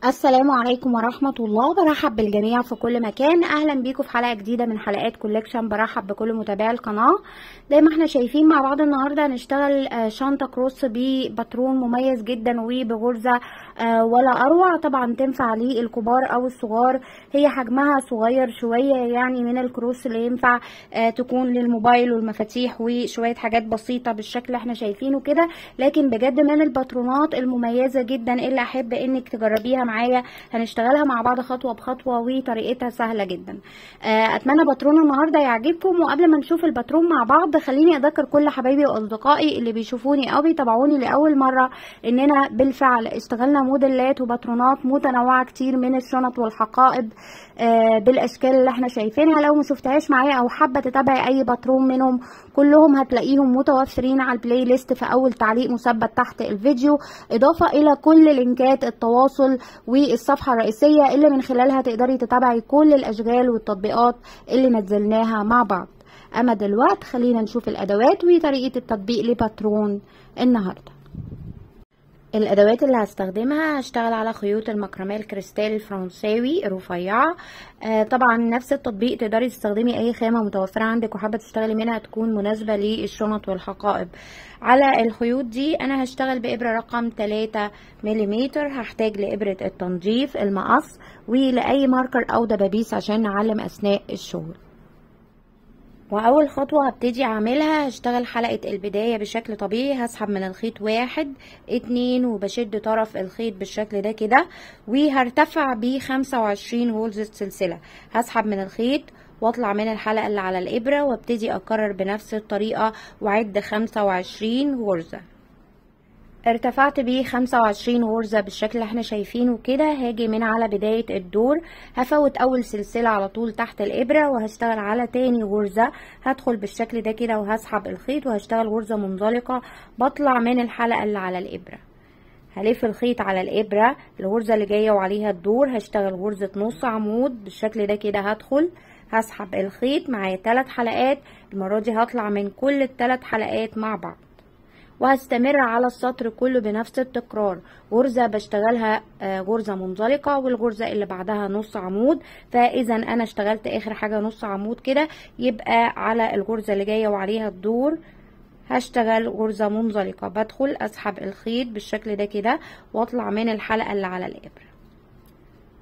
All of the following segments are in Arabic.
السلام عليكم ورحمة الله. برحب بالجميع في كل مكان. اهلا بيكم في حلقة جديدة من حلقات كوليكشن. برحب بكل متابعي القناة. زي ما احنا شايفين مع بعض النهاردة هنشتغل شنطة كروس بباترون مميز جدا وبغرزة ولا اروع. طبعا تنفع للكبار او الصغار. هي حجمها صغير شوية، يعني من الكروس اللي ينفع تكون للموبايل والمفاتيح وشوية حاجات بسيطة بالشكل اللي احنا شايفينه كده. لكن بجد من الباترونات المميزة جدا اللي احب انك تجربيها معايا. هنشتغلها مع بعض خطوه بخطوه وطريقتها سهله جدا. اتمنى باترون النهارده يعجبكم. وقبل ما نشوف الباترون مع بعض خليني اذكر كل حبايبي واصدقائي اللي بيشوفوني او بيتابعوني لاول مره اننا بالفعل اشتغلنا موديلات وباترونات متنوعه كتير من الشنط والحقائب بالاشكال اللي احنا شايفينها. لو ما شفتهاش معايا او حابه تتابعي اي باترون منهم كلهم هتلاقيهم متوفرين على البلاي ليست في اول تعليق مثبت تحت الفيديو، اضافه الى كل لينكات التواصل والصفحه الرئيسيه اللي من خلالها تقدري تتابعي كل الاشغال والتطبيقات اللي نزلناها مع بعض. اما دلوقتي خلينا نشوف الادوات وطريقه التطبيق لباترون النهارده. الادوات اللي هستخدمها هشتغل على خيوط المكرميه الكريستال الفرنساوي رفيعه. طبعا نفس التطبيق تقدري تستخدمي اي خامه متوفره عندك وحابه تشتغلي منها تكون مناسبه للشنط والحقائب. على الخيوط دي انا هشتغل بابره رقم 3 ملم. هحتاج لابره التنظيف، المقص، ولاي ماركر او دبابيس عشان نعلم اثناء الشغل. واول خطوه هبتدي اعملها هشتغل حلقه البدايه بشكل طبيعي. هسحب من الخيط 1 2 وبشد طرف الخيط بالشكل ده كده، وهرتفع ب 25 غرزه سلسله. هسحب من الخيط واطلع من الحلقه اللي على الابره وابتدي اكرر بنفس الطريقه واعد 25 غرزه. ارتفعت بيه 25 غرزة بالشكل اللي احنا شايفينه كده. هاجي من على بداية الدور هفوت اول سلسلة على طول تحت الابرة وهشتغل على تاني غرزة. هدخل بالشكل ده كده وهسحب الخيط وهشتغل غرزة منزلقة. بطلع من الحلقة اللي على الابرة، هلف الخيط على الابرة الغرزة اللي جاية وعليها الدور. هشتغل غرزة نص عمود بالشكل ده كده. هدخل هسحب الخيط معايا 3 حلقات. المرة دي هطلع من كل ال3 حلقات مع بعض وهستمر على السطر كله بنفس التكرار. غرزة بشتغلها غرزة منزلقة والغرزة اللي بعدها نص عمود. فاذا انا اشتغلت اخر حاجة نص عمود كده، يبقى على الغرزة اللي جاية وعليها الدور هشتغل غرزة منزلقة. بدخل اسحب الخيط بالشكل ده كده واطلع من الحلقة اللي على الابرة.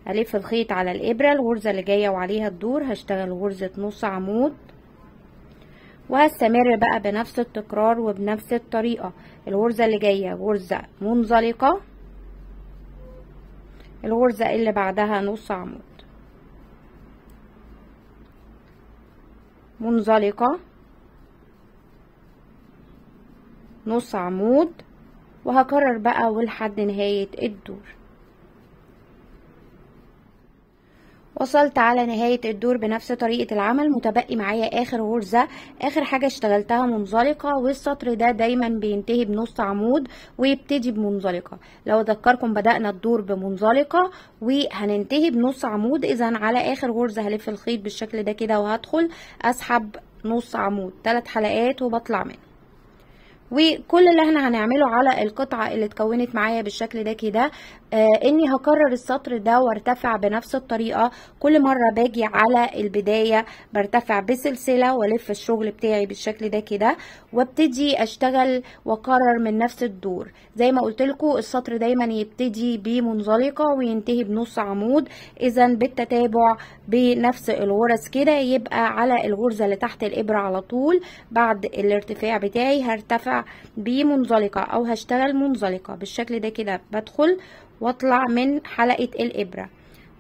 هلف الخيط على الابرة الغرزة اللي جاية وعليها الدور هشتغل غرزة نص عمود وهستمر بقى بنفس التكرار وبنفس الطريقة. الغرزة اللي جاية غرزة منزلقة، الغرزة اللي بعدها نص عمود، منزلقة، نص عمود، وهكرر بقى ولحد نهاية الدور. وصلت على نهاية الدور بنفس طريقة العمل. متبقي معايا اخر غرزة، اخر حاجة اشتغلتها منزلقة، والسطر ده دايما بينتهي بنص عمود ويبتدي بمنزلقة. لو اذكركم بدأنا الدور بمنزلقة وهننتهي بنص عمود. اذا على اخر غرزة هلف الخيط بالشكل ده كده وهدخل اسحب نص عمود 3 حلقات وبطلع منه. وكل اللي احنا هنعمله على القطعة اللي اتكونت معايا بالشكل ده كده اني هكرر السطر ده وارتفع بنفس الطريقة. كل مرة باجي على البداية برتفع بسلسلة والف الشغل بتاعي بالشكل ده كده وابتدي اشتغل واكرر من نفس الدور. زي ما قلت لكم السطر دايما يبتدي بمنزلقة وينتهي بنص عمود. اذا بالتتابع بنفس الغرز كده يبقى على الغرزة اللي تحت الابرة على طول بعد الارتفاع بتاعي هرتفع بمنزلقة او هشتغل منزلقة بالشكل ده كده. بدخل واطلع من حلقة الابرة.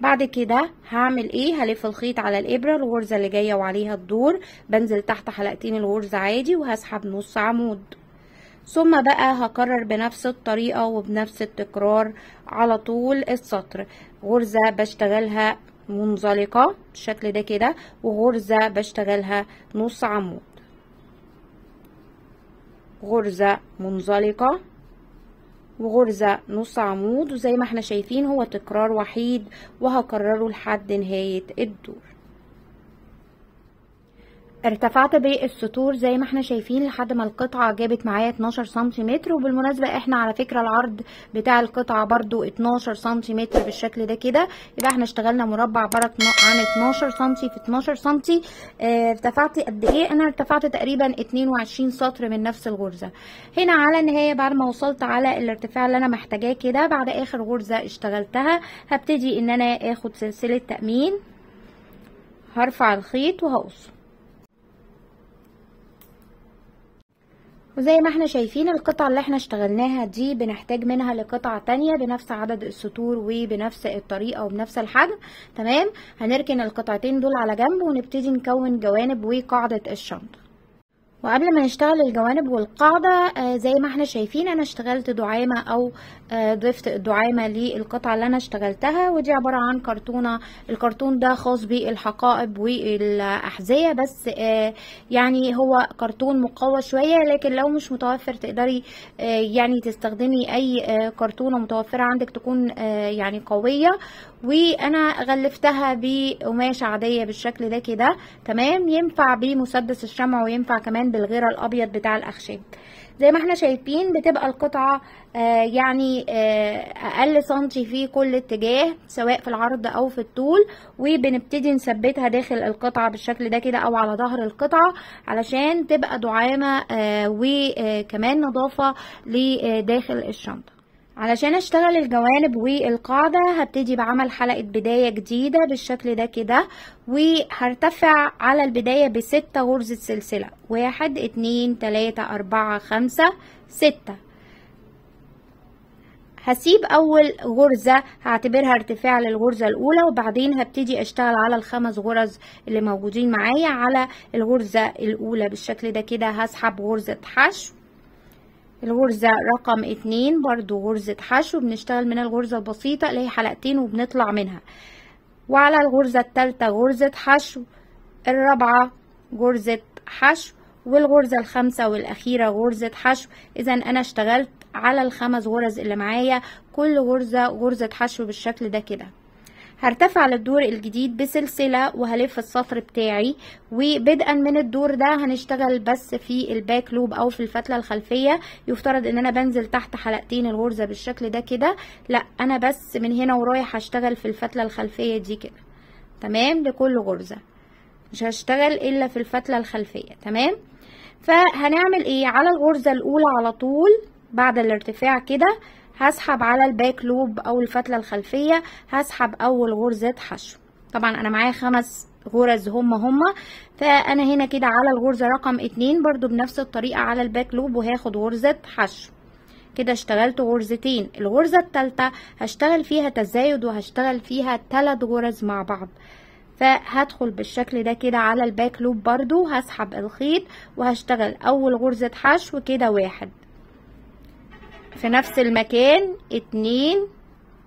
بعد كده هعمل ايه؟ هلف الخيط على الابرة الغرزة اللي جاية وعليها الدور، بنزل تحت حلقتين الغرزة عادي وهسحب نص عمود. ثم بقى هكرر بنفس الطريقة وبنفس التكرار على طول السطر. غرزة بشتغلها منزلقة بالشكل ده كده وغرزة بشتغلها نص عمود، غرزة منزلقة وغرزة نص عمود. وزي ما احنا شايفين هو تكرار وحيد وهكرره لحد نهاية الدور. ارتفعت بالسطور زي ما احنا شايفين لحد ما القطعة جابت معايا 12 سنتيمتر. وبالمناسبة احنا على فكرة العرض بتاع القطعة برضو 12 سنتيمتر بالشكل ده كده، يبقى احنا اشتغلنا مربع عبارة عن 12 سنتي في 12 سنتي. ارتفعت قد ايه؟ انا ارتفعت تقريبا 22 سطر من نفس الغرزة. هنا على النهاية بعد ما وصلت على الارتفاع اللي انا محتاجاه كده، بعد اخر غرزة اشتغلتها هبتدي ان انا اخد سلسلة تأمين، هرفع الخيط وهقص. وزي ما احنا شايفين القطعة اللي احنا اشتغلناها دي بنحتاج منها لقطعة تانية بنفس عدد السطور وبنفس الطريقة وبنفس الحجم. تمام، هنركن القطعتين دول على جنب ونبتدي نكون جوانب وقاعدة الشنطة. وقبل ما نشتغل الجوانب والقاعدة زي ما احنا شايفين انا اشتغلت دعامة او ضفت الدعامة للقطعة اللي انا اشتغلتها، ودي عبارة عن كرتونة. الكرتون ده خاص بالحقائب والاحذية، بس يعني هو كرتون مقوى شوية، لكن لو مش متوفر تقدري يعني تستخدمي اي كرتونة متوفرة عندك تكون يعني قوية. وانا غلفتها بقماش عادية بالشكل ده كده. تمام، ينفع بمسدس الشمع وينفع كمان بالغيرة الابيض بتاع الاخشاب. زي ما احنا شايفين بتبقى القطعة يعني اقل سنتي في كل اتجاه سواء في العرض او في الطول، وبنبتدي نثبتها داخل القطعة بالشكل ده كده او على ظهر القطعة علشان تبقى دعامة وكمان نظافة لداخل الشنطة. علشان اشتغل الجوانب والقاعدة هبتدي بعمل حلقة بداية جديدة بالشكل ده كده، وهرتفع على البداية ب6 غرزة سلسلة، 1 2 3 4 5 6. هسيب اول غرزة هعتبرها ارتفاع للغرزة الاولى، وبعدين هبتدي اشتغل على ال5 غرز اللي موجودين معايا. على الغرزة الاولى بالشكل ده كده هسحب غرزة حشو، الغرزة رقم 2 برضو غرزة حشو، بنشتغل من الغرزة البسيطة اللي هي حلقتين وبنطلع منها. وعلى الغرزة الثالثة غرزة حشو، الرابعة غرزة حشو، والغرزة الخامسة والأخيرة غرزة حشو. إذا أنا اشتغلت على ال5 غرز اللي معايا، كل غرزة غرزة حشو بالشكل ده كده. هرتفع للدور الجديد بسلسلة وهلف السطر بتاعي، وبدءا من الدور ده هنشتغل بس في الباك لوب او في الفتلة الخلفية. يفترض ان انا بنزل تحت حلقتين الغرزة بالشكل ده كده، لا انا بس من هنا ورايح هشتغل في الفتلة الخلفية دي كده. تمام، لكل غرزة مش هشتغل الا في الفتلة الخلفية. تمام، فهنعمل ايه؟ على الغرزة الاولى على طول بعد الارتفاع كده هسحب على الباك لوب او الفتلة الخلفية، هسحب اول غرزة حشو. طبعا انا معايا 5 غرز هما فانا هنا كده على الغرزة رقم 2 برضو بنفس الطريقة على الباك لوب وهاخد غرزة حشو. كده اشتغلت غرزتين. الغرزة الثالثة هشتغل فيها تزايد وهشتغل فيها 3 غرز مع بعض، فهدخل بالشكل ده كده على الباك لوب برضو هسحب الخيط وهشتغل اول غرزة حشو كده 1 في نفس المكان 2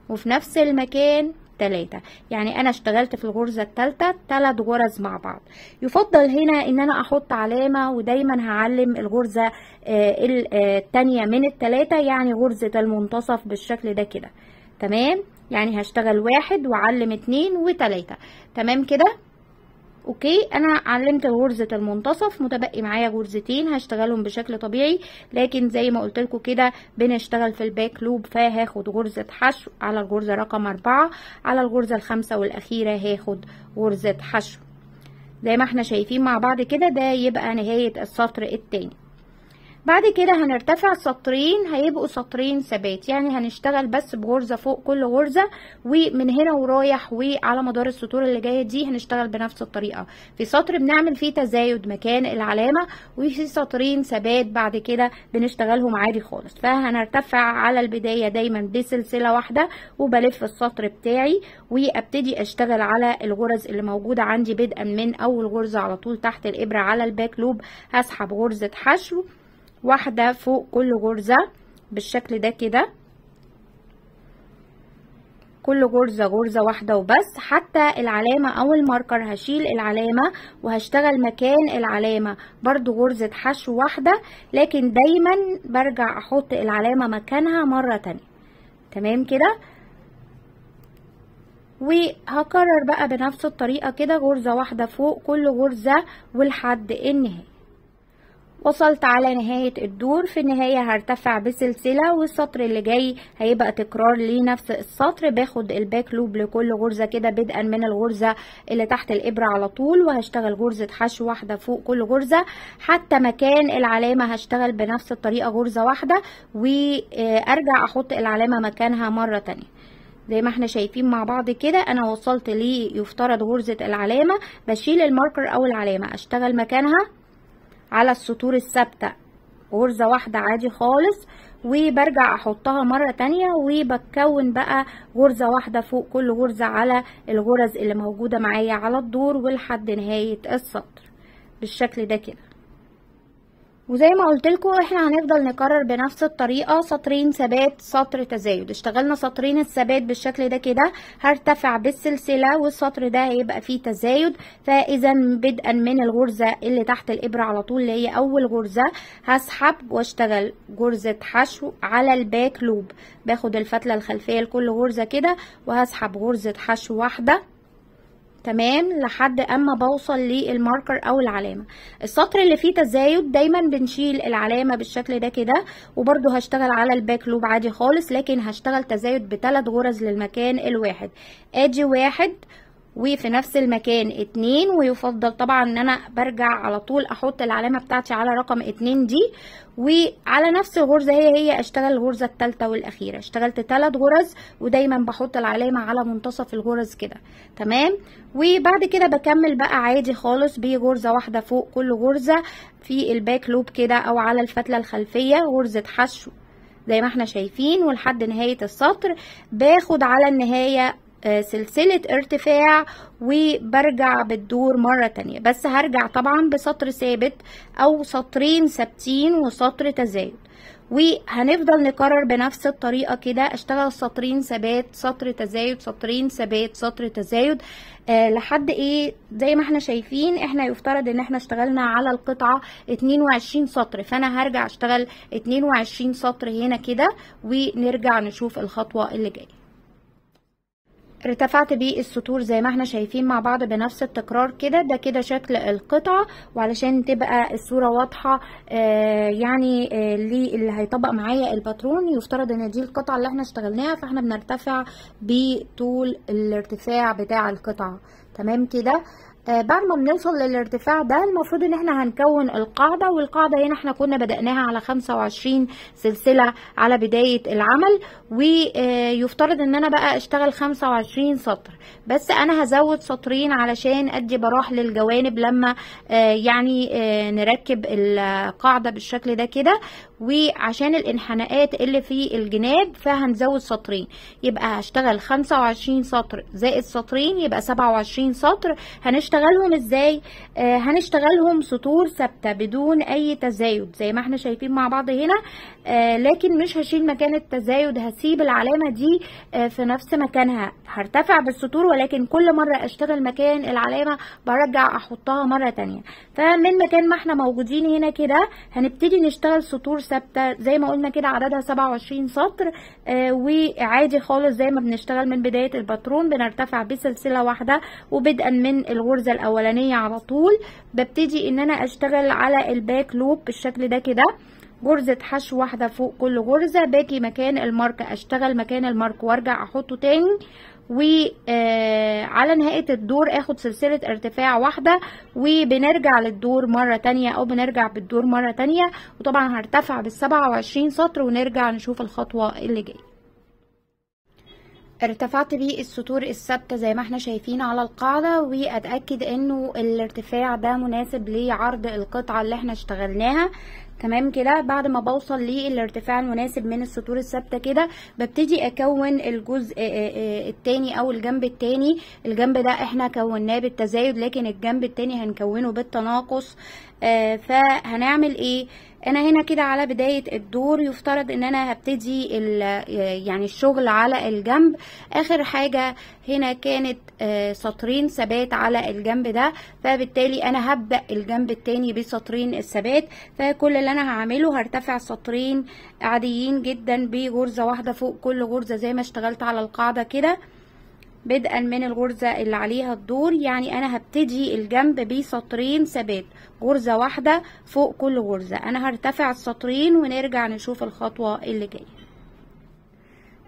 وفي نفس المكان 3. يعني انا اشتغلت في الغرزة الثالثة 3 غرز مع بعض. يفضل هنا ان انا احط علامة، ودايما هعلم الغرزة الثانية من ال3، يعني غرزة المنتصف بالشكل ده كده. تمام، يعني هشتغل 1 وعلم 2 و3. تمام كده اوكي. انا علمت غرزة المنتصف، متبقي معايا غرزتين هشتغلهم بشكل طبيعي، لكن زي ما قلت لكم كده بنشتغل في الباك لوب، فهاخد غرزة حشو على الغرزة رقم 4، على الغرزة الخامسة والاخيرة هاخد غرزة حشو. زي ما احنا شايفين مع بعض كده ده يبقى نهاية السطر التاني. بعد كده هنرتفع سطرين هيبقوا سطرين ثبات، يعني هنشتغل بس بغرزة فوق كل غرزة، ومن هنا ورايح وعلى مدار السطور اللي جاية دي هنشتغل بنفس الطريقة. في سطر بنعمل فيه تزايد مكان العلامة، وفي سطرين ثبات بعد كده بنشتغلهم عادي خالص. فهنرتفع على البداية دايما بسلسلة واحدة وبلف السطر بتاعي، وابتدي اشتغل على الغرز اللي موجودة عندي بدءا من اول غرزة على طول تحت الابرة على الباك لوب هسحب غرزة حشو 1 فوق كل غرزة بالشكل ده كده. كل غرزة غرزة واحدة وبس. حتى العلامة او الماركر هشيل العلامة وهشتغل مكان العلامة برضو غرزة حشو 1، لكن دايما برجع احط العلامة مكانها مرة تانية. تمام كده. وهكرر بقى بنفس الطريقة كده غرزة واحدة فوق كل غرزة ولحد النهاية. وصلت على نهاية الدور. في النهاية هرتفع بسلسلة، والسطر اللي جاي هيبقى تكرار لنفس السطر. باخد الباك لوب لكل غرزة كده بدءا من الغرزة اللي تحت الإبرة على طول، وهشتغل غرزة حشو واحدة فوق كل غرزة حتى مكان العلامة. هشتغل بنفس الطريقة غرزة واحدة وارجع احط العلامة مكانها مرة تانية زي ما احنا شايفين مع بعض كده. انا وصلت ليه يفترض غرزة العلامة، بشيل الماركر او العلامة اشتغل مكانها على السطور الثابتة غرزة واحدة عادي خالص، وبرجع احطها مرة تانية، وبكون بقى غرزة واحدة فوق كل غرزة على الغرز اللي موجودة معايا على الدور ولحد نهاية السطر بالشكل ده كده. وزي ما قلت لكم احنا هنفضل نكرر بنفس الطريقه سطرين ثبات سطر تزايد. اشتغلنا سطرين الثبات بالشكل ده كده، هرتفع بالسلسله والسطر ده هيبقى فيه تزايد. فاذا بدءا من الغرزه اللي تحت الابره على طول اللي هي اول غرزه هسحب واشتغل غرزه حشو على الباك لوب. باخد الفتله الخلفيه لكل غرزه كده وهسحب غرزه حشو واحده تمام لحد اما بوصل للماركر او العلامه. السطر اللي فيه تزايد دايما بنشيل العلامه بالشكل ده كده، وبرده هشتغل على الباك لوب عادي خالص، لكن هشتغل تزايد ب3 غرز للمكان الواحد. ادي 1 وفي نفس المكان 2، ويفضل طبعا ان انا برجع على طول احط العلامه بتاعتي على رقم 2 دي، وعلى نفس الغرزه هي اشتغل الغرزه الثالثه والاخيره. اشتغلت 3 غرز ودايما بحط العلامه على منتصف الغرز كده تمام. وبعد كده بكمل بقى عادي خالص بغرزه واحده فوق كل غرزه في الباك لوب كده او على الفتله الخلفيه غرزه حشو زي ما احنا شايفين ولحد نهايه السطر. باخد على النهايه سلسلة ارتفاع وبرجع بالدور مرة تانية، بس هرجع طبعا بسطر ثابت او سطرين ثابتين وسطر تزايد. وهنفضل نكرر بنفس الطريقة كده، اشتغل سطرين ثبات سطر تزايد سطرين ثبات سطر تزايد لحد ايه زي ما احنا شايفين. احنا يفترض ان احنا اشتغلنا على القطعة 22 سطر، فانا هرجع اشتغل 22 سطر هنا كده ونرجع نشوف الخطوة اللي جاية. ارتفعت بيه السطور زي ما احنا شايفين مع بعض بنفس التكرار كده. ده كده شكل القطعة، وعلشان تبقى الصورة واضحة يعني اللي هيطبق معايا الباترون يفترض ان دي القطعة اللي احنا اشتغلناها، فاحنا بنرتفع بطول الارتفاع بتاع القطعة تمام كده. بعد ما بنوصل للارتفاع ده المفروض ان احنا هنكون القاعدة، والقاعدة هنا احنا كنا بدأناها على 25 سلسلة على بداية العمل، ويفترض ان انا بقى اشتغل 25 سطر، بس انا هزود سطرين علشان ادي براح للجوانب لما يعني نركب القاعدة بالشكل ده كده، وعشان الانحناءات اللي في الجناب فهنزود سطرين. يبقى هشتغل 25 سطر زائد سطرين يبقى 27 سطر. هنشتغلهم ازاي؟ هنشتغلهم سطور ثابته بدون اي تزايد زي ما احنا شايفين مع بعض هنا، لكن مش هشيل مكان التزايد، هسيب العلامه دي في نفس مكانها. هرتفع بالسطور ولكن كل مره اشتغل مكان العلامه برجع احطها مره تانية. فمن مكان ما احنا موجودين هنا كده هنبتدي نشتغل سطور ثابته زي ما قلنا كده عددها 27 سطر، وعادي خالص زي ما بنشتغل من بدايه الباترون. بنرتفع بسلسله واحده، وبدءا من الغرزه الاولانيه على طول ببتدي ان انا اشتغل على الباك لوب بالشكل ده كده، غرزه حشو واحده فوق كل غرزه. باجي مكان المارك اشتغل مكان المارك وارجع احطه تاني، وعلى نهاية الدور اخد سلسلة ارتفاع واحدة وبنرجع للدور مرة تانية او بنرجع بالدور مرة تانية. وطبعا هرتفع بال27 سطر ونرجع نشوف الخطوة اللي جاية. ارتفعت بيه السطور الثابته زي ما احنا شايفين على القاعده، واتاكد انه الارتفاع ده مناسب لعرض القطعه اللي احنا اشتغلناها تمام كده. بعد ما بوصل للارتفاع المناسب من السطور الثابته كده ببتدي اكون الجزء التاني او الجنب التاني. الجنب ده احنا كوناه بالتزايد لكن الجنب التاني هنكونه بالتناقص. فهنعمل ايه؟ انا هنا كده على بداية الدور يفترض ان انا هبتدي يعني الشغل على الجنب. اخر حاجة هنا كانت سطرين ثبات على الجنب ده، فبالتالي انا هبدأ الجنب التاني بسطرين الثبات. فكل اللي انا هعمله هرتفع سطرين عاديين جدا بغرزة واحدة فوق كل غرزة زي ما اشتغلت على القاعدة كده. بدءا من الغرزة اللي عليها الدور. يعني انا هبتدي الجنب بسطرين ثبات، غرزة واحدة فوق كل غرزة. انا هرتفع السطرين ونرجع نشوف الخطوة اللي جاية.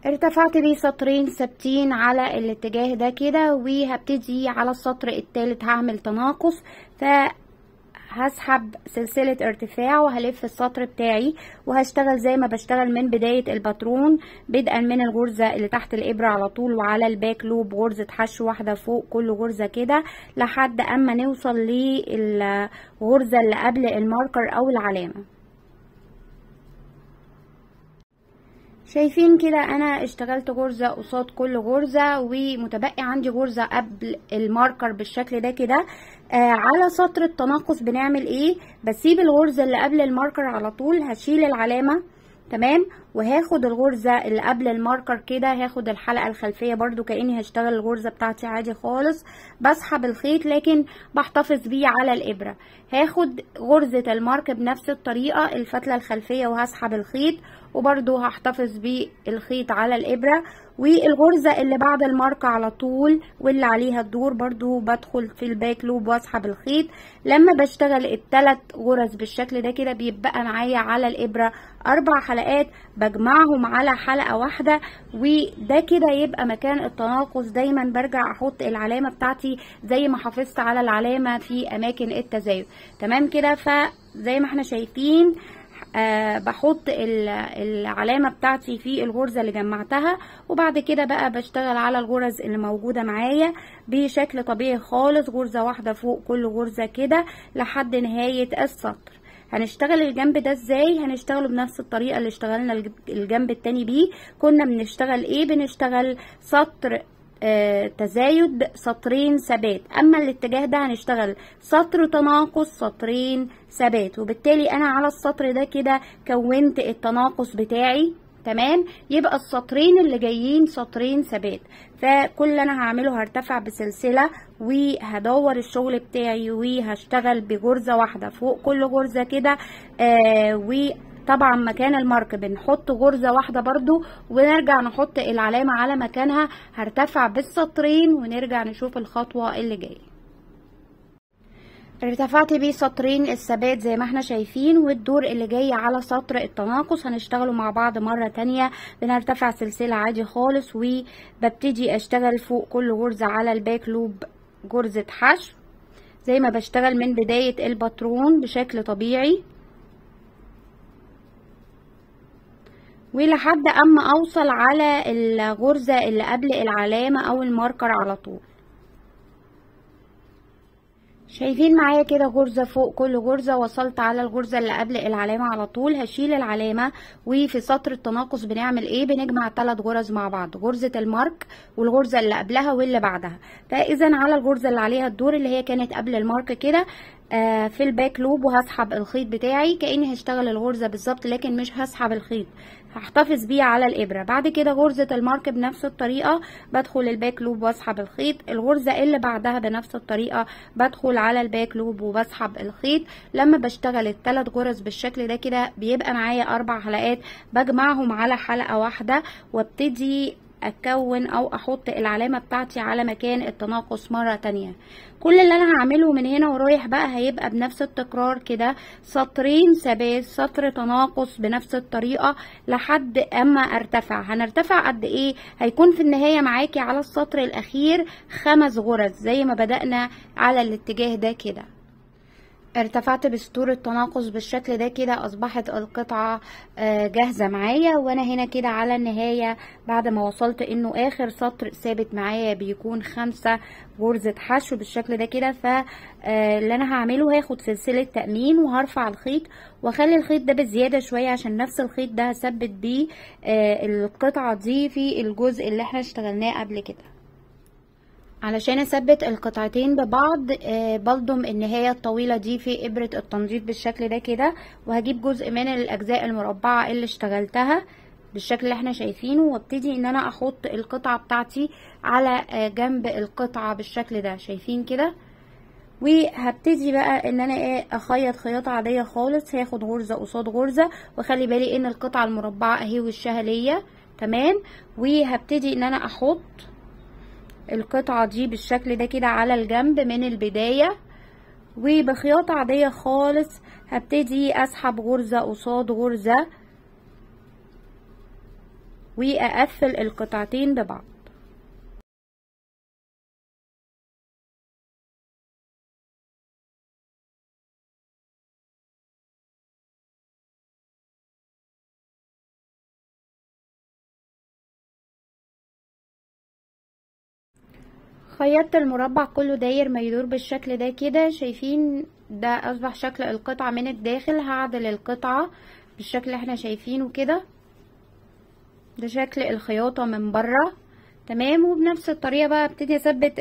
ارتفعت بيه سطرين ثابتين على الاتجاه ده كده، وهبتدي على السطر الثالث هعمل تناقص، فهسحب سلسلة ارتفاع وهلف السطر بتاعي وهشتغل زي ما بشتغل من بداية الباترون، بدءا من الغرزة اللي تحت الابرة على طول، وعلى الباك لوب غرزة حشو واحدة فوق كل غرزة كده لحد اما نوصل للغرزة اللي قبل الماركر او العلامة. شايفين كده انا اشتغلت غرزة قصاد كل غرزة، ومتبقي عندي غرزة قبل الماركر بالشكل ده كده. على سطر التناقص بنعمل ايه؟ بسيب الغرزة اللي قبل الماركر على طول، هشيل العلامة تمام، وهاخد الغرزة اللي قبل الماركر كده، هاخد الحلقة الخلفية برضو كأني هشتغل الغرزة بتاعتي عادي خالص، بسحب الخيط لكن بحتفظ بيه على الإبرة. هاخد غرزة المارك بنفس الطريقة، الفتلة الخلفية، وهسحب الخيط وبرضو هحتفظ بالخيط على الإبرة. والغرزة اللي بعد المارك على طول واللي عليها الدور برضو بدخل في الباك لوب واسحب الخيط. لما بشتغل الثلاث غرز بالشكل ده كده بيبقى معايا على الإبرة 4 حلقات، بجمعهم على حلقة واحدة، وده كده يبقى مكان التناقص. دايما برجع احط العلامة بتاعتي زي ما حافظت على العلامة في اماكن التزايد تمام كده. فزي ما احنا شايفين بحط العلامة بتاعتي في الغرزة اللي جمعتها، وبعد كده بقى بشتغل على الغرز اللي موجودة معايا بشكل طبيعي خالص، غرزة واحدة فوق كل غرزة كده لحد نهاية السطر. هنشتغل الجنب ده ازاي؟ هنشتغله بنفس الطريقة اللي اشتغلنا الجنب التاني بيه. كنا بنشتغل ايه؟ بنشتغل سطر تزايد سطرين ثبات، اما الاتجاه ده هنشتغل سطر تناقص سطرين ثبات. وبالتالي انا على السطر ده كده كونت التناقص بتاعي تمام، يبقى السطرين اللي جايين سطرين ثبات. فكل اللي انا هعمله هرتفع بسلسلة وهدور الشغل بتاعي وهشتغل بغرزة واحدة فوق كل غرزة كده. طبعا مكان المارك بنحط غرزة واحدة برضو ونرجع نحط العلامة على مكانها، هرتفع بالسطرين ونرجع نشوف الخطوة اللي جاية. ارتفعت بيه سطرين الثبات زي ما احنا شايفين، والدور اللي جاي على سطر التناقص هنشتغله مع بعض مرة تانية. بنرتفع سلسلة عادي خالص وببتدي اشتغل فوق كل غرزة على الباك لوب غرزة حشو زي ما بشتغل من بداية الباترون بشكل طبيعي، ولحد اما اوصل على الغرزة اللي قبل العلامة او الماركر على طول. شايفين معايا كده غرزة فوق كل غرزة، وصلت على الغرزة اللي قبل العلامة على طول، هشيل العلامة. وفي سطر التناقص بنعمل ايه؟ بنجمع 3 غرز مع بعض، غرزة المارك والغرزة اللي قبلها واللي بعدها. فاذا على الغرزة اللي عليها الدور اللي هي كانت قبل المارك كده في الباك لوب، وهسحب الخيط بتاعي كأني هشتغل الغرزة بالظبط، لكن مش هسحب الخيط، هحتفظ بيه على الإبرة. بعد كده غرزة المارك بنفس الطريقة بدخل الباك لوب واسحب الخيط، الغرزة اللي بعدها بنفس الطريقة بدخل على الباك لوب وبسحب الخيط. لما بشتغل ال3 غرز بالشكل ده كده بيبقى معايا 4 حلقات، بجمعهم على حلقة واحدة وابتدي اكون او احط العلامة بتاعتي على مكان التناقص مرة تانية. كل اللي انا هعمله من هنا ورايح بقى هيبقى بنفس التكرار كده، سطرين ثبات سطر تناقص بنفس الطريقة لحد اما ارتفع. هنرتفع قد ايه؟ هيكون في النهاية معاكي على السطر الاخير 5 غرز زي ما بدأنا على الاتجاه ده كده. ارتفعت بسطور التناقص بالشكل ده كده، اصبحت القطعة جاهزة معايا. وانا هنا كده على النهاية بعد ما وصلت انه اخر سطر ثابت معايا بيكون 5 غرزة حشو بالشكل ده كده. فاللي انا هعمله هاخد سلسلة تأمين وهرفع الخيط واخلي الخيط ده بزيادة شوية عشان نفس الخيط ده هثبت بيه القطعة دي في الجزء اللي احنا اشتغلناه قبل كده. علشان اثبت القطعتين ببعض بلضم النهاية الطويلة دي في ابرة التنظيف بالشكل ده كده، وهجيب جزء من الاجزاء المربعة اللي اشتغلتها بالشكل اللي احنا شايفينه، وابتدي ان انا احط القطعة بتاعتي على جنب القطعة بالشكل ده شايفين كده. وهبتدي بقى ان انا اخيط خياطة عادية خالص، هاخد غرزة قصاد غرزة، وخلي بالي ان القطعة المربعة اهي وشها ليا تمام. وهبتدي ان انا احط القطعة دي بالشكل ده كده على الجنب من البداية، وبخياطة عادية خالص هبتدي اسحب غرزة قصاد غرزة واقفل القطعتين ببعض. خيطت المربع كله داير ما يدور بالشكل ده كده. شايفين ده اصبح شكل القطعة من الداخل. هعدل القطعة بالشكل اللي احنا شايفينه كده، ده شكل الخياطة من بره. تمام. وبنفس الطريقة بقى ابتدي اثبت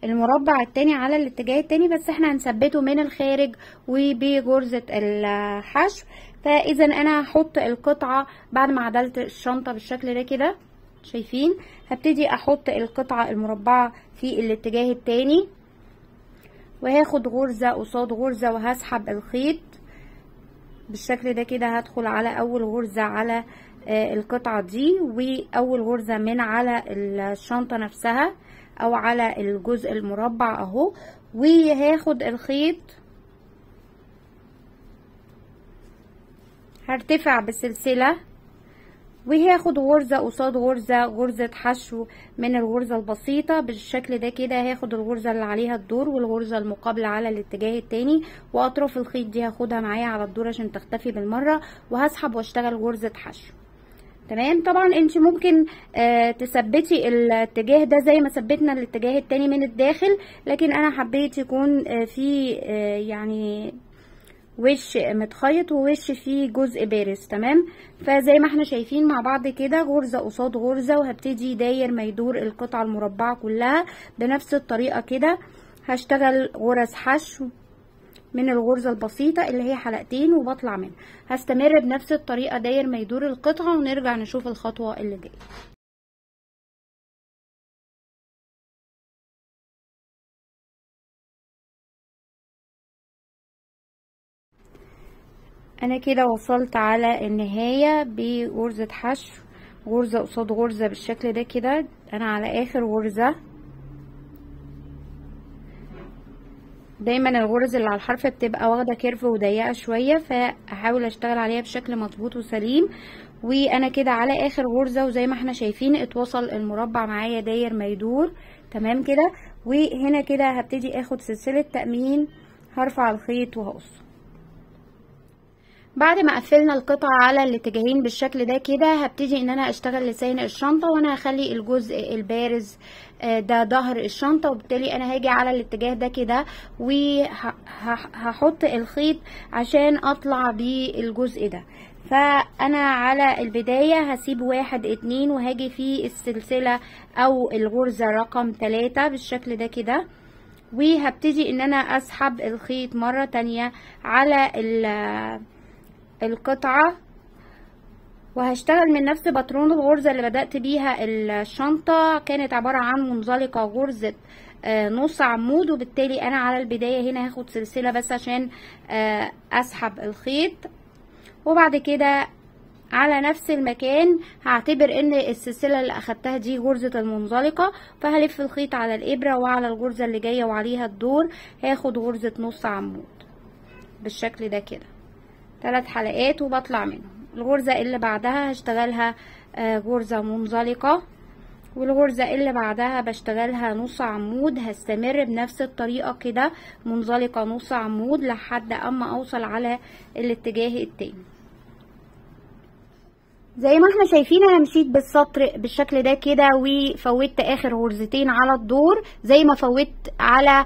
المربع التاني على الاتجاه التاني، بس احنا هنثبته من الخارج وبجرزة الحشو. فاذا انا هحط القطعة بعد ما عدلت الشنطة بالشكل ده كده. شايفين هبتدي احط القطعة المربعة في الاتجاه التاني، وهاخد غرزة قصاد غرزة وهسحب الخيط بالشكل ده كده. هدخل على اول غرزة على القطعة دي، واول غرزة من على الشنطة نفسها او على الجزء المربع اهو، وهاخد الخيط هرتفع بسلسلة، وهاخد غرزة قصاد غرزة، غرزة حشو من الغرزة البسيطة بالشكل ده كده. هاخد الغرزة اللي عليها الدور والغرزة المقابلة على الاتجاه التاني، واطراف الخيط دي هاخدها معايا على الدور عشان تختفي بالمرة، وهسحب واشتغل غرزة حشو. تمام. طبعا انت ممكن تثبتي الاتجاه ده زي ما ثبتنا الاتجاه التاني من الداخل، لكن انا حبيت يكون في يعني وش متخيط ووش فيه جزء بارز. تمام. فزي ما احنا شايفين مع بعض كده، غرزة قصاد غرزة، وهبتدي داير ما يدور القطعة المربعة كلها بنفس الطريقة كده. هشتغل غرز حشو من الغرزة البسيطة اللي هي حلقتين وبطلع منها. هستمر بنفس الطريقة داير ما يدور القطعة، ونرجع نشوف الخطوة اللي جاية. انا كده وصلت على النهاية بغرزة حشو، غرزة قصاد غرزة بالشكل ده كده. انا على اخر غرزة. دايما الغرز اللي على الحرف بتبقى واخدة كيرف وضيقة شوية، فاحاول اشتغل عليها بشكل مظبوط وسليم. وانا كده على اخر غرزة، وزي ما احنا شايفين اتوصل المربع معايا داير ما يدور. تمام كده. وهنا كده هبتدي اخد سلسلة تأمين، هرفع الخيط وهقص. بعد ما قفلنا القطعة على الاتجاهين بالشكل ده كده، هبتدي ان انا اشتغل لسان الشنطة، وانا هخلي الجزء البارز ده ظهر الشنطة، وبالتالي انا هاجي على الاتجاه ده كده وهحط الخيط عشان اطلع بالجزء ده. فانا على البداية هسيب 1 2 وهاجي في السلسلة او الغرزة رقم 3 بالشكل ده كده، وهبتدي ان انا اسحب الخيط مرة تانية على القطعة، وهشتغل من نفس باترون الغرزة اللي بدأت بيها الشنطة. كانت عبارة عن منزلقة غرزة نص عمود، وبالتالي انا على البداية هنا هاخد سلسلة بس عشان اسحب الخيط. وبعد كده على نفس المكان هعتبر ان السلسلة اللي اخدتها دي غرزة المنزلقة، فهلف الخيط على الابرة وعلى الغرزة اللي جاية وعليها الدور هاخد غرزة نص عمود بالشكل ده كده، 3 حلقات وبطلع منهم. الغرزة اللي بعدها هشتغلها غرزة منزلقة، والغرزة اللي بعدها بشتغلها نص عمود. هستمر بنفس الطريقة كده، منزلقة نص عمود لحد اما اوصل على الاتجاه التاني. زي ما احنا شايفين انا مشيت بالسطر بالشكل ده كده، وفوتت اخر غرزتين على الدور زي ما فوتت على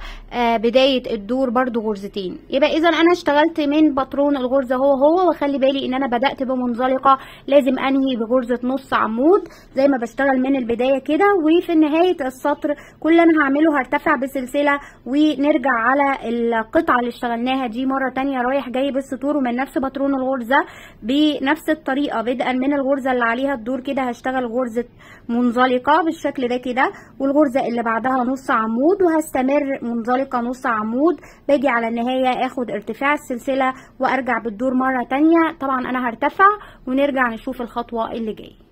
بداية الدور برضو غرزتين. يبقى اذا انا اشتغلت من باترون الغرزة هو واخلي بالي ان انا بدأت بمنزلقة، لازم انهي بغرزة نص عمود زي ما بشتغل من البداية كده. وفي نهاية السطر كل اللي انا هعمله هرتفع بسلسلة، ونرجع على القطعة اللي اشتغلناها دي مرة تانية رايح جاي بالسطور، ومن نفس باترون الغرزة بنفس الطريقة بدءا من الغرزة اللي عليها الدور كده هشتغل غرزة منزلقة بالشكل ده كده، والغرزة اللي بعدها نص عمود، وهستمر منزلقة نص عمود. باجي على النهاية اخد ارتفاع السلسلة وارجع بالدور مرة تانية. طبعا انا هرتفع ونرجع نشوف الخطوة اللي جاية.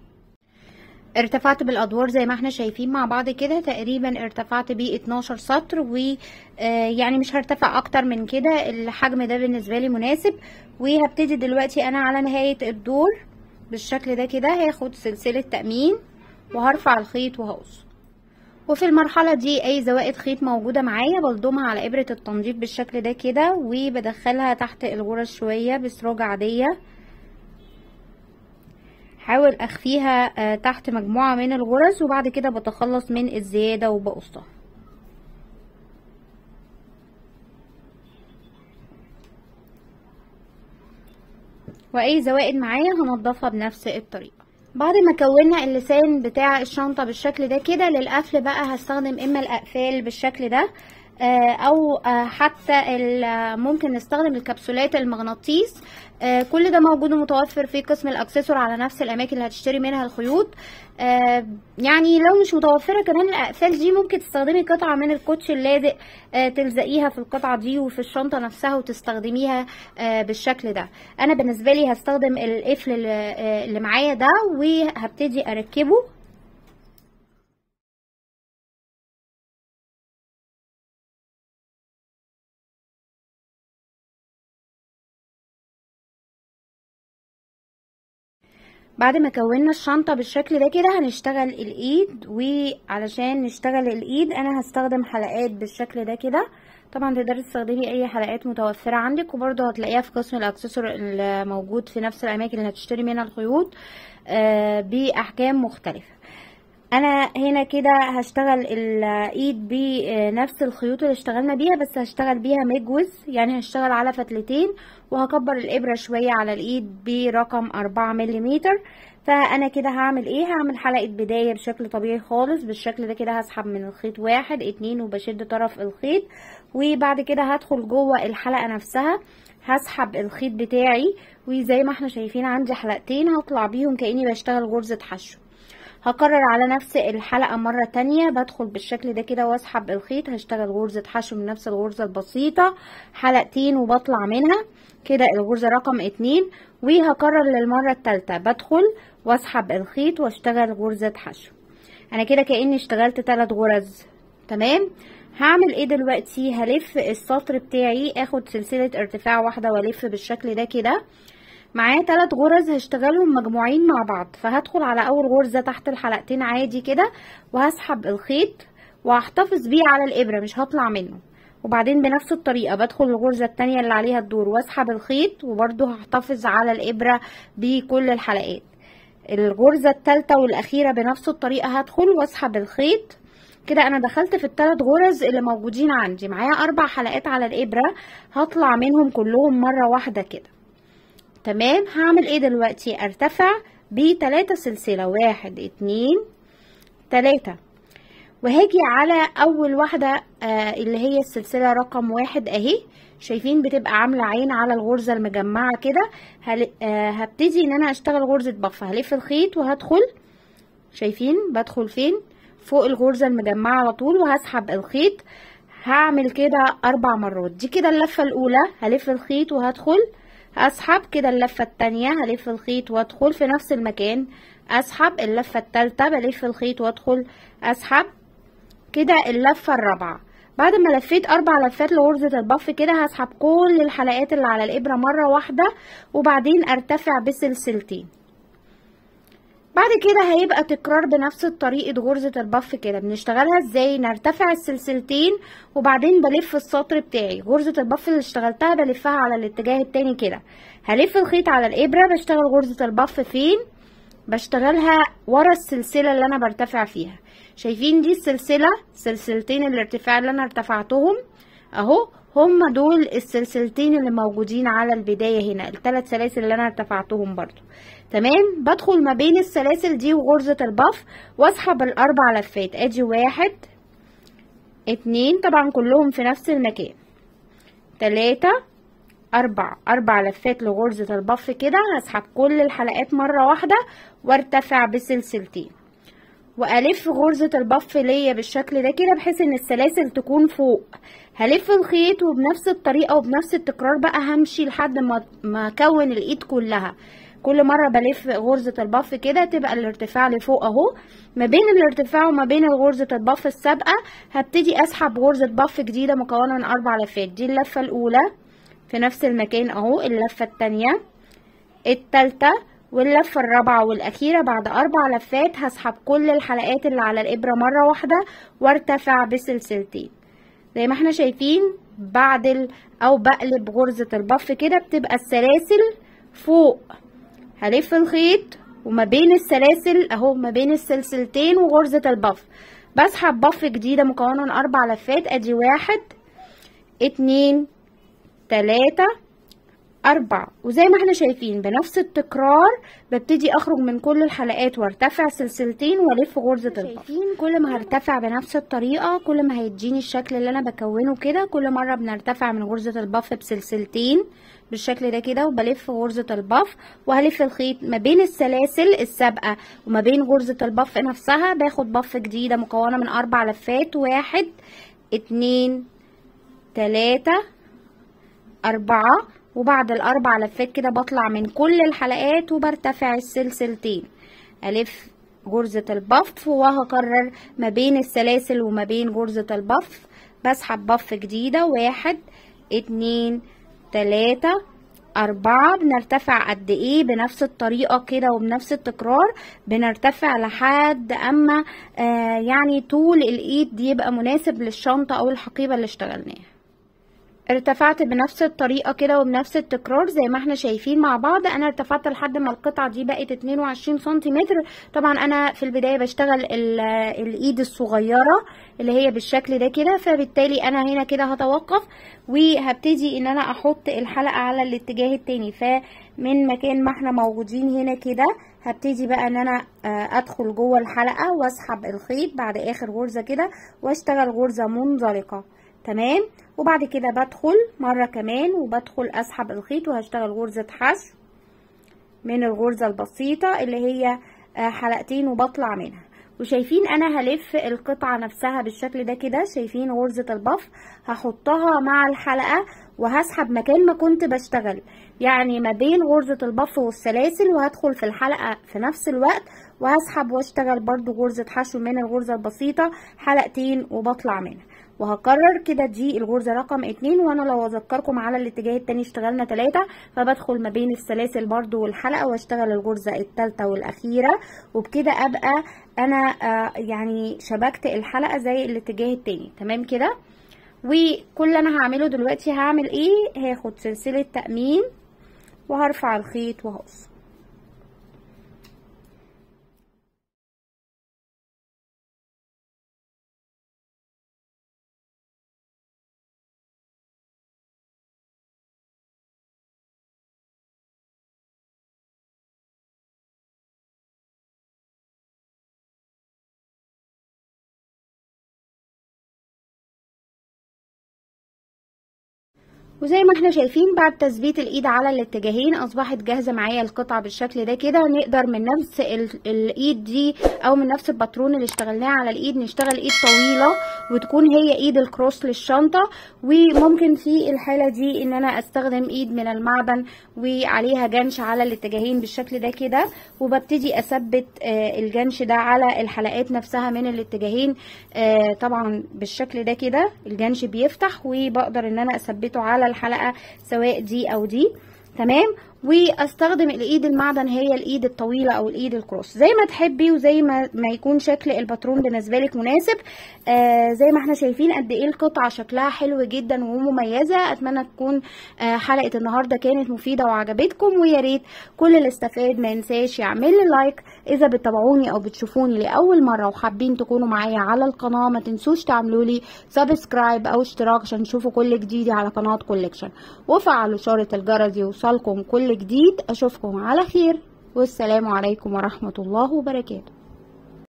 ارتفعت بالادوار زي ما احنا شايفين مع بعض كده، تقريبا ارتفعت ب 12 سطر، ويعني مش هرتفع اكتر من كده، الحجم ده بالنسبه لي مناسب. وهبتدي دلوقتي انا على نهايه الدور بالشكل ده كده، هاخد سلسله تأمين وهرفع الخيط وهقص. وفي المرحله دي اي زوائد خيط موجوده معايا بلضمها على ابره التنظيف بالشكل ده كده، وبدخلها تحت الغرز شويه بسروجة عاديه، حاول اخفيها تحت مجموعة من الغرز، وبعد كده بتخلص من الزيادة وبقصها. واي زوائد معايا هنضفها بنفس الطريقة. بعد ما كونا اللسان بتاع الشنطة بالشكل ده كده، للقفل بقى هستخدم اما الاقفال بالشكل ده او حتى ممكن نستخدم الكبسولات المغناطيس. كل ده موجود ومتوفر في قسم الاكسسوار على نفس الاماكن اللي هتشتري منها الخيوط. يعني لو مش متوفره كمان الاقفال دي، ممكن تستخدمي قطعه من الكوتش اللازق تلزقيها في القطعه دي وفي الشنطه نفسها وتستخدميها بالشكل ده. انا بالنسبه لي هستخدم القفل اللي معايا ده، وهبتدي اركبه. بعد ما كونا الشنطة بالشكل ده كده هنشتغل الايد. وعلشان نشتغل الايد انا هستخدم حلقات بالشكل ده كده، طبعا تقدري تستخدمي اي حلقات متوفرة عندك، وبرضه هتلاقيها في قسم الاكسسوار الموجود في نفس الاماكن اللي هتشتري منها الخيوط باحجام مختلفة. انا هنا كده هشتغل الايد بنفس الخيوط اللي اشتغلنا بيها، بس هشتغل بيها مجوز، يعني هشتغل على فتلتين، وهكبر الابرة شوية على الايد برقم 4 ملم. فانا كده هعمل ايه؟ هعمل حلقة بداية بشكل طبيعي خالص بالشكل ده كده، هسحب من الخيط 1 2 وبشد طرف الخيط، وبعد كده هدخل جوه الحلقة نفسها، هسحب الخيط بتاعي، وزي ما احنا شايفين عندي حلقتين هطلع بيهم كأني بشتغل غرزة حشو. هكرر على نفس الحلقة مرة تانية، بدخل بالشكل ده كده واسحب الخيط، هشتغل غرزة حشو من نفس الغرزة البسيطة، حلقتين وبطلع منها كده الغرزة رقم 2، وهكرر للمرة التالتة، بدخل واسحب الخيط واشتغل غرزة حشو. انا كده كأني اشتغلت 3 غرز. تمام. هعمل ايه دلوقتي؟ هلف السطر بتاعي، اخد سلسلة ارتفاع واحدة والف بالشكل ده كده، معايا 3 غرز هشتغلهم مجموعين مع بعض. فهدخل على اول غرزة تحت الحلقتين عادي كده، وهسحب الخيط وهحتفظ بيه على الابرة، مش هطلع منه. وبعدين بنفس الطريقة بدخل الغرزة التانية اللي عليها الدور واسحب الخيط، وبرده هحتفظ على الابرة بكل الحلقات. الغرزة التالتة والاخيرة بنفس الطريقة هدخل واسحب الخيط كده. انا دخلت في ال3 غرز اللي موجودين عندي، معايا 4 حلقات على الابرة، هطلع منهم كلهم مرة واحدة كده. تمام. هعمل ايه دلوقتي؟ ارتفع ب3 سلسلة، 1 2 3، وهاجي على اول واحدة اللي هي السلسلة رقم 1 اهي، شايفين بتبقى عاملة عين على الغرزة المجمعة كده. هبتدي ان انا اشتغل غرزة بف، هلف الخيط وهدخل، شايفين بدخل فين؟ فوق الغرزة المجمعة على طول، وهسحب الخيط. هعمل كده 4 مرات. دي كده اللفة الاولى، هلف الخيط وهدخل، اسحب كده اللفة التانية، هلف الخيط وادخل في نفس المكان، اسحب اللفة التالتة، بلف الخيط وادخل، اسحب كده اللفة الرابعة. بعد ما لفيت 4 لفات لغرزة البف كده، هسحب كل الحلقات اللي على الابرة مرة واحدة، وبعدين ارتفع بسلسلتين. بعد كده هيبقى تكرار بنفس طريقة غرزة البف كده. بنشتغلها ازاي؟ نرتفع السلسلتين، وبعدين بلف السطر بتاعي، غرزة البف اللي اشتغلتها بلفها على الاتجاه التاني كده، هلف الخيط على الابرة، بشتغل غرزة البف فين؟ بشتغلها ورا السلسلة اللي انا برتفع فيها. شايفين دي السلسلة، سلسلتين الارتفاع اللي انا ارتفعتهم اهو، هم دول السلسلتين اللي موجودين على البداية هنا، ال3 سلاسل اللي انا ارتفعتهم برضو. تمام. بدخل ما بين السلاسل دي وغرزة البف واسحب ال4 لفات، ادي 1 2، طبعا كلهم في نفس المكان، 3 4 لفات لغرزة البف كده. هسحب كل الحلقات مرة واحدة وارتفع بسلسلتين، والف غرزة البف ليا بالشكل ده كده، بحيث ان السلاسل تكون فوق. هلف الخيط وبنفس الطريقة وبنفس التكرار بقى همشي لحد ما اكون الايد كلها. كل مره بلف غرزه البف كده تبقى الارتفاع لفوق اهو. ما بين الارتفاع وما بين غرزه البف السابقه هبتدي اسحب غرزه بف جديده مكونه من 4 لفات. دي اللفه الاولى في نفس المكان اهو، اللفه الثانيه، الثالثه، واللفه الرابعه والاخيره. بعد 4 لفات هسحب كل الحلقات اللي على الابره مره واحده وارتفع بسلسلتين زي ما احنا شايفين. بعد او بقلب غرزه البف كده بتبقى السلاسل فوق. هلف الخيط وما بين السلاسل اهو، ما بين السلسلتين وغرزه البف بسحب بف جديده مكونه من 4 لفات. ادي 1 2 3 4. وزي ما احنا شايفين بنفس التكرار ببتدي اخرج من كل الحلقات وارتفع سلسلتين والف غرزة البف. شايفين كل ما هرتفع بنفس الطريقة كل ما هيديني الشكل اللي انا بكونه كده. كل مرة بنرتفع من غرزة البف بسلسلتين بالشكل ده كده وبلف غرزة البف وهلف الخيط ما بين السلاسل السابقة وما بين غرزة البف نفسها. باخد بف جديدة مكونة من 4 لفات. 1 2 3 4. وبعد ال4 لفات كده بطلع من كل الحلقات وبرتفع السلسلتين. الف غرزة البف وهكرر ما بين السلاسل وما بين غرزة البف. بسحب بف جديدة. 1 2 3 4. بنرتفع قد ايه؟ بنفس الطريقة كده وبنفس التكرار بنرتفع لحد اما يعني طول الايد دي يبقى مناسب للشنطة او الحقيبة اللي اشتغلناها. ارتفعت بنفس الطريقة كده وبنفس التكرار زي ما احنا شايفين مع بعض. انا ارتفعت لحد ما القطعة دي بقت 22 سنتيمتر. طبعا انا في البداية بشتغل الايد الصغيرة اللي هي بالشكل ده كده، فبالتالي انا هنا كده هتوقف وهبتدي ان انا احط الحلقة على الاتجاه التاني. فمن مكان ما احنا موجودين هنا كده هبتدي بقى ان انا ادخل جوه الحلقة واسحب الخيط بعد اخر غرزة كده واشتغل غرزة منزلقة. تمام. وبعد كده بدخل مرة كمان وبدخل اسحب الخيط وهشتغل غرزة حشو من الغرزة البسيطة اللي هي حلقتين وبطلع منها. وشايفين انا هلف القطعة نفسها بالشكل ده كده. شايفين غرزة البف هحطها مع الحلقة وهسحب مكان ما كنت بشتغل، يعني ما بين غرزة البف والسلاسل، وهدخل في الحلقة في نفس الوقت وهسحب واشتغل برضو غرزة حشو من الغرزة البسيطة حلقتين وبطلع منها. وهكرر كده. دي الغرزة رقم 2. وانا لو اذكركم على الاتجاه التاني اشتغلنا 3، فبدخل ما بين السلاسل برضو والحلقة واشتغل الغرزة الثالثة والاخيرة. وبكده ابقى انا يعني شبكت الحلقة زي الاتجاه التاني. تمام كده. وكل اللي انا هعمله دلوقتي هعمل ايه؟ هاخد سلسلة تأمين وهرفع الخيط وهقص. وزي ما احنا شايفين بعد تثبيت الايد على الاتجاهين اصبحت جاهزه معايا القطعه بالشكل ده كده. نقدر من نفس الايد دي او من نفس الباترون اللي اشتغلناه على الايد نشتغل ايد طويله وتكون هي ايد الكروس للشنطه. وممكن في الحاله دي ان انا استخدم ايد من المعدن وعليها جنش على الاتجاهين بالشكل ده كده، وببتدي اثبت الجنش ده على الحلقات نفسها من الاتجاهين. طبعا بالشكل ده كده الجنش بيفتح وبقدر ان انا اثبته على الحلقة سواء دي او دي. تمام. واستخدم الايد المعدن هي الايد الطويله او الايد الكروس زي ما تحبي وزي ما يكون شكل الباترون بالنسبه لك مناسب. زي ما احنا شايفين قد ايه القطعه شكلها حلو جدا ومميزه. اتمنى تكون حلقه النهارده كانت مفيده وعجبتكم، ويا ريت كل اللي استفاد ما ينساش يعمل لي لايك. اذا بتتابعوني او بتشوفوني لاول مره وحابين تكونوا معايا على القناه ما تنسوش تعملوا لي سبسكرايب او اشتراك عشان تشوفوا كل جديدي على قناه كولكشن، وفعلوا اشاره الجرس يوصلكم كل جديد. اشوفكم على خير والسلام عليكم ورحمة الله وبركاته.